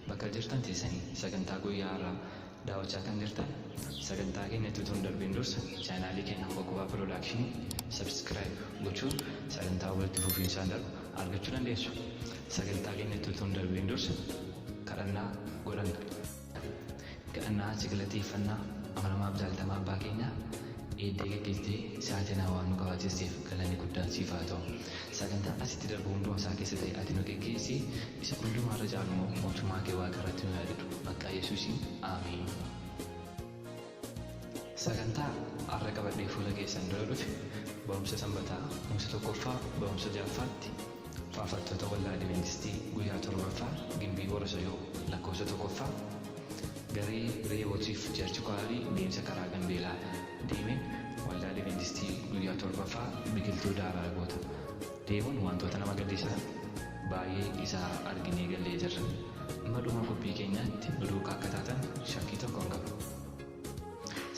bakka jirtan teessanii sagantaa guyyaa har'aa daawwachaa kan jirtan sagantaa keenya tutuun darbiin dursa chaanaalii keenya Boqobaa Piroodakshinii sabskiraayib gochuun sagantaa walitti fufiinsaan darbu argachuu dandeessu. Sagantaa keenya tutuun darbiin dursa kadhannaa godhanna. Kadhannaa galateeffannaa amanamaaf jaalatamaa abbaa keenyaa eeddee gaggeessitee sa'aatiin waan nu qabaachisteef galanni guddaan siif haa ta'u. Sagantaa asitti darbu hundumaa isaa keessa ta'e ati nu geggeessi isa hundumaarra caalu mootummaa kee waaqa irratti nu yaadatu maqaa Yesuusiin aamiin. Sagantaa har'a qabadhee fuula keessan dura dhufe barumsa sanbataa barumsa tokkoffaa barumsa ja'affaatti faarfattoota waldaa Adventistii guyyaa torbaffaa gimbii Boorasayyoo lakkoofsa tokkoffaa garee reebootiif jarchi kwaarii deemsa karaa Gambeelaa deemeen waldaa Adventistii guyyaa torbaffaa biqiltuu daaraa goota deemuun wantoota nama gaddisiisan baay'ee isaa arginee gallee jirra. Dhuma qophii keenyaatti nu duukaa akka taatan shakkii tokko hin qabu.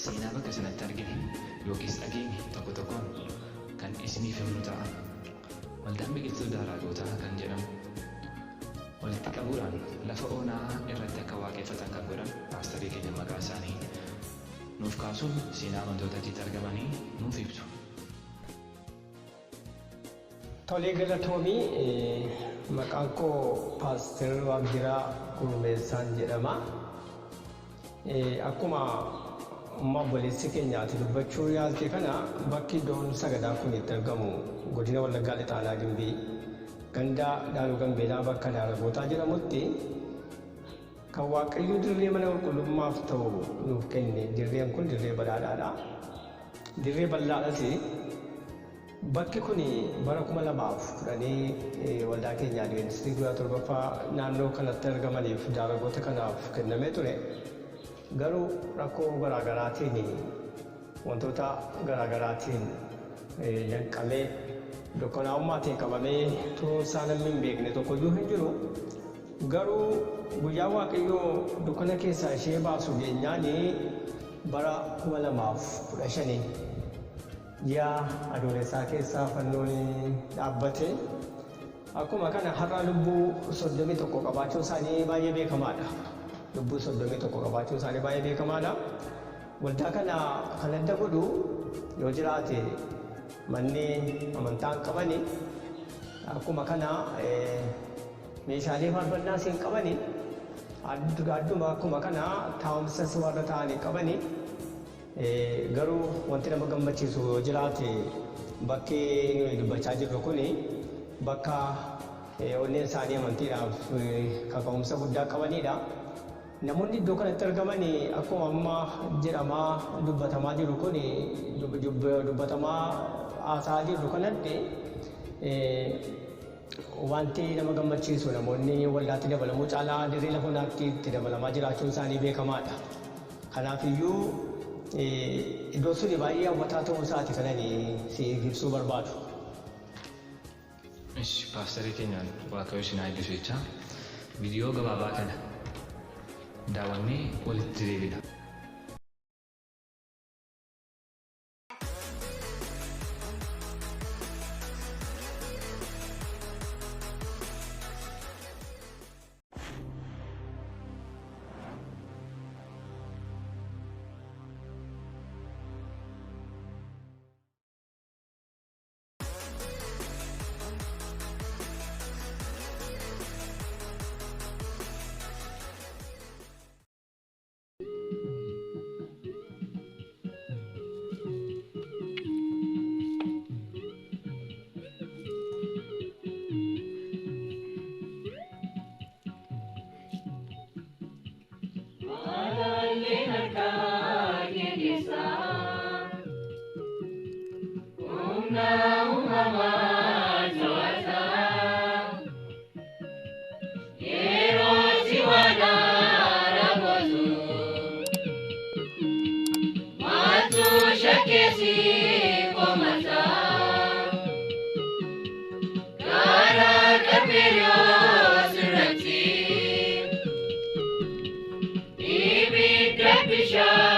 Seenaa bakka sanatti argine yookiis dhageenye tokko tokkoon kan isiniif himnu ta'a. Waldaan biqiltuu daaraa gootaa kan jedhamu walitti qabuudhaan lafa onaa irratti akka waaqeffatan kan godhan paasterii keenya maqaa isaanii nuuf kaasuun seenaa amantoota achitti argamanii nuuf ibsu. Tolee galatoomii maqaan koo paaster Waaqjiraa Gurmeessaan jedhama. Akkuma obboleessi keenyaati dubbachuu yaalte kana bakki iddoon sagadaa kun itti argamu godina Wallaggaa Lixaanaa Gimbii gandaa Daaruu Gambeelaa bakka Daaragootaa jedhamutti kan Waaqayyo dirree mana qulqullummaaf ta'u nuuf kenne. Dirreen kun dirree badhaadhaadha. Dirree bal'aadhas. Bakki kun bara 2010 waldaa keenya Adventistii guyyaa torbaffaa naannoo kanatti argamaniif daaragoota kanaaf kennamee ture. Garuu rakkoo garaagaraatiin wantoota garaagaraatiin yanqamee dukkanaa'ummaatiin qabamee turuu isaa namni hin beekne tokkoyyuu hin jiru. Garuu guyyaa Waaqayyoo dukkana keessaa ishee baasu geenyaan bara 2015 ji'a adoolessaa keessaa fannoon dhaabbate. Akkuma kana har'a lubbuu 31 qabaachuun isaanii baay'ee beekamaadha. Lubbuu 31 qabaachuun isaanii baay'ee beekamaadha. Waldaa kana kan adda godhu yoo jiraate manni amantaa hin qabani. Akkuma kana meeshaalee faarfannaas hin qabani. Adduma akkuma kana taa'umsas warra ta'an hin qabani. Garuu wanti nama gammachiisu yoo jiraate bakki nuyi dubbachaa jirru kun bakka onneen isaanii amantiidhaaf kaka'umsa guddaa qabanidha. Namoonni iddoo kanatti argaman akkuma amma jedhamaa dubbatamaa jiru kun dubbatamaa haasa'aa jirru kanatti wanti nama gammachiisu namoonni waldaatti dabalamuu caalaa dirree lafa onaatti itti dabalamaa jiraachuun isaanii beekamaadha. Kanaafiyyuu iddoo suni baay'ee hawwataa ta'uu isaati kanan si ibsuu barbaadu. Paasterii keenyaan Waaqayyo isin haa eebbisu jecha viidiyoo gabaabaa kana daawwannee walitti deebina. Ibidda bishaan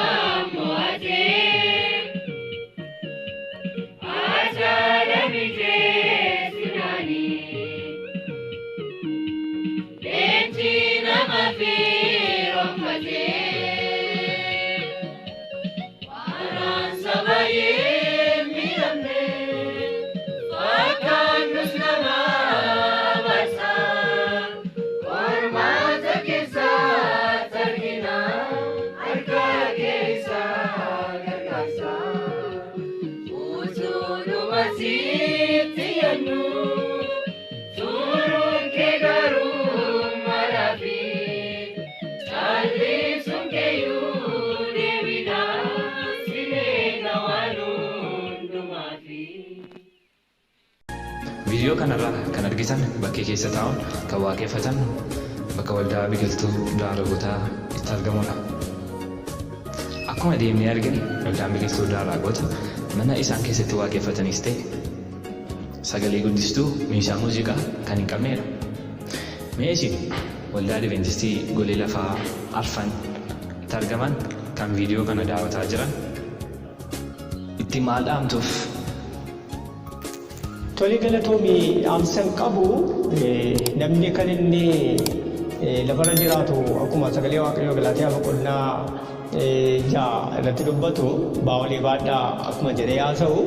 Viidiyoo kanarraa kan argitan bakkee keessa taa'uun kan waaqeffatan bakka waldaa biqiltuu Daaragotaa itti argamudha. Akkuma deemnee arginu waldaan biqiltuu Daaragotaa mana isaan keessatti waaqeffatanis ta'e sagalee guddistuu meeshaa muuziqaa kan hin qabnedha. Mee isin waldaa Adventistii golee lafaa arfan itti argaman kan viidiyoo kana daawwataa jiran itti maal dhaamtuuf? Tole galatoomii dhaamsan qabu namni kan inni lafarra jiraatu akkuma sagalee Waaqayyoo Galaatiyaa boqonnaa 6 irratti dubbatu baawwalee baadhaa akkuma jedhee haasa'u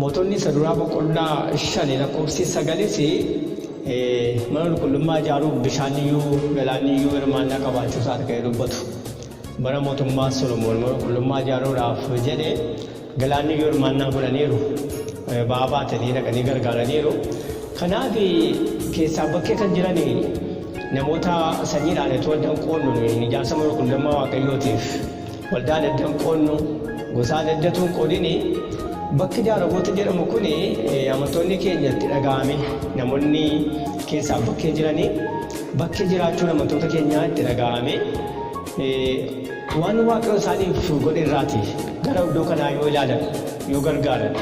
mootonni isa duraa boqonnaa 5 lakkoofsi 9 mana qulqullummaa ijaaruuf bishaaniyyuu galaanniyyuu hirmaannaa qabaachuu isaati kan dubbatu. Bara mootummaa Solomoon mana qulqullummaa ijaaruudhaaf jedhe galaanniyyuu hirmaannaa godhaniiru. Ba'aa baatanii dhaqanii gargaaraniiru. Kanaaf keessaa bakkee kan jiran namoota sanyiidhaan itti waldaan qoonnu ijaarsa mana qulqullummaa Waaqayyootiif waldaan addaan qoonnu gosaan addatuun qoodini bakki Daaragoota jedhamu kun amantoonni keenya itti dhaga'ame namoonni keessaa bakkee jiranii bakki jiraachuun amantoota keenyaa itti dhaga'ame waan Waaqayyo isaaniif godhe irraati gara iddoo kanaa yoo ilaalan yoo gargaaran.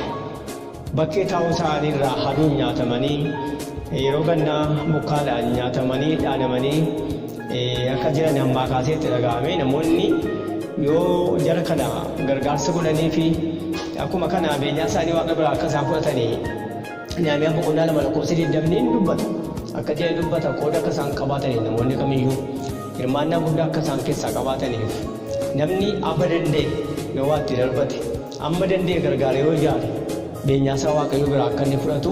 Bakkee taa'uu isaanii irraa haduun nyaatamanii yeroo gannaa bokkaadhaan nyaatamanii dhaanamanii akka jiran hammaa kaaseetti dhaga'ame namoonni yoo jara kana gargaarsa godhanii fi akkuma kana beenyaa isaanii Waaqa biraa akka isaan fudhatanii Nehemiyaa boqonnaa 2 lakkoofsa 20 dubbata. Akka jedhe dubbata qooda akka isaan qabaatanii namoonni kamiyyuu hirmaannaa guddaa akka isaan keessaa qabaataniif namni amma danda'e yoo waa itti darbate amma danda'e gargaara yoo ijaare beenyaa isaa Waaqayyoo biraa akka inni fudhatu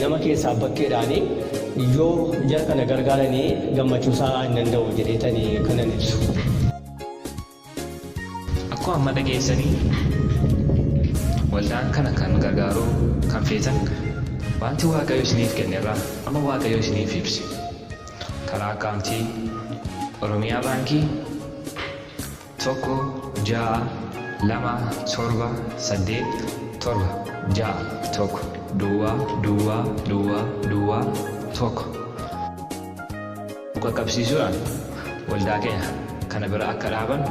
nama keessaa bakkeedhaanii yoo jara kana gargaaranii gammachuu isaa hin danda'u jedheetanii kanan ibsu. Akkuma amma dhageessanii waldaan kana kan gargaaruu kan feetan wanti Waaqayyo isiniif kennerraa amma Waaqayyo isiniif ibsi. Karaa akkaawuntii Oromiyaa Baankii 1 Buka qabsiisuudhaan waldaa keenya kana bira akka dhaaban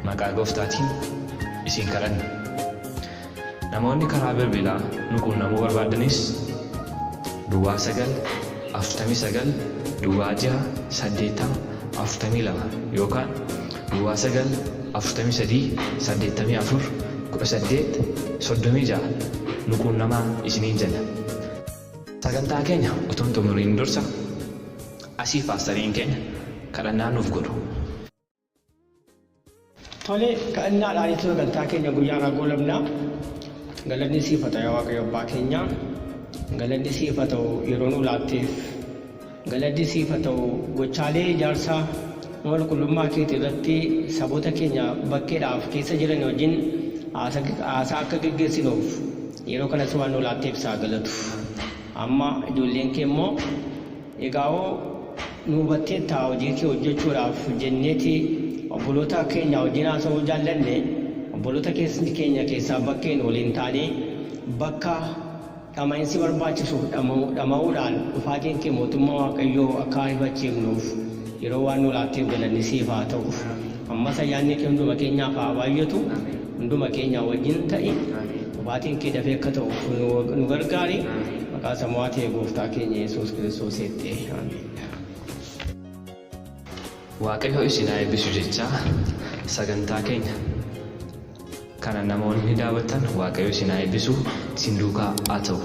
maqaa Gooftaatiin isin kadhanna. Namoonni karaa bilbilaa nu quunnamuu barbaadanis 9-6-80-62 yookaan 9-43-84-18-36 nu quunnamaa isiniin jenna. Sagantaa keenya utuu hin xumuriin dursa asii paastariin keenya kadhannaa nuuf godhu. Tole kadhannaadhaan itti sagantaa keenya guyyaa irraa goolabnaa. Galanni siif haa ta'u yaa Waaqayyo Abbaa keenya. Galanni siif haa ta'u yeroo nu laatteef. Galanni siif haa ta'u gochaalee ijaarsaa mana qulqullummaa keetii irratti saboota keenya bakkeedhaaf keessa jiran wajjin haasaa akka gaggeessinuuf yeroo kanas waan nu laatteef isaa galatu. Amma ijoolleen kee immoo egaa nu hubattee ta'a hojii kee hojjechuudhaaf jenneeti obboloota keenya wajjin haasa'uu jaallanne obboloota keenya keessaa bakkeen waliin taanee bakka dhama'iinsi barbaachisu dhama'uudhaan dhufaatiin kee mootummaa Waaqayyoo akka hibachiifnuuf yeroo waan nu laatteef galanni siif haa ta'u. Ammas ayyaanni kee hunduma keenyaaf haa baay'atu hunduma keenya wajjin ta'i dhufaatiin kee dafee akka ta'u nu gargaari maqaa samu'aa ta'e Gooftaa keenya Yesuus Kiristoositti. Waaqayyo isin haa eebbisu jechaa sagantaa keenya kana namoonni daawwatan Waaqayyo isin haa eebbisu isin duukaa haa ta'u.